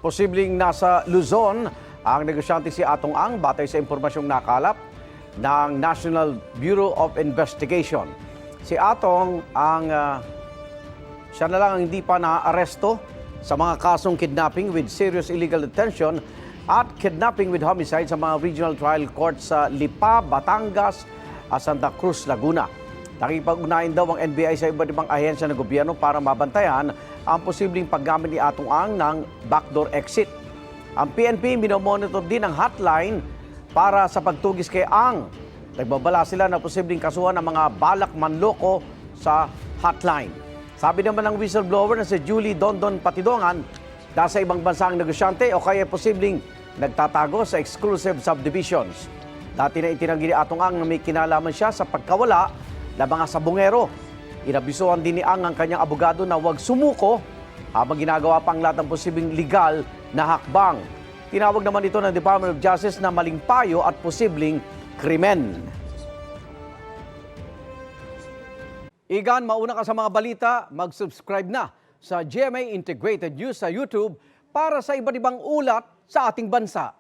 Posibleng nasa Luzon ang negosyante si Atong Ang batay sa impormasyong nakalap ng National Bureau of Investigation. Si Atong siya na lang ang hindi pa naaresto sa mga kasong kidnapping with serious illegal detention at kidnapping with homicide sa mga regional trial courts sa Lipa, Batangas at Santa Cruz, Laguna. Nakipag-ugnayan daw ang NBI sa iba't ibang ahensya ng gobyerno para mabantayan ang posibleng paggamit ni Atong Ang ng backdoor exit. Ang PNP minomonitor din ang hotline para sa pagtugis kay Ang. Nagbabala sila na posibleng kasuhan ng mga balak manloko sa hotline. Sabi naman ng whistleblower na si Julie Dondon Patidongan, nasa ibang bansa ang negosyante o kaya posibleng nagtatago sa exclusive subdivisions. Dati na itinanggi ni Atong Ang na may kinalaman siya sa pagkawala ng mga sabungero. Inabisuhan din ni Ang ang kanyang abogado na huwag sumuko habang ginagawa pa ang lahat ng posibleng legal na hakbang. Tinawag naman ito ng Department of Justice na maling payo at posibleng krimen. Igan, mauna ka sa mga balita, mag-subscribe na sa GMA Integrated News sa YouTube para sa iba't ibang ulat sa ating bansa.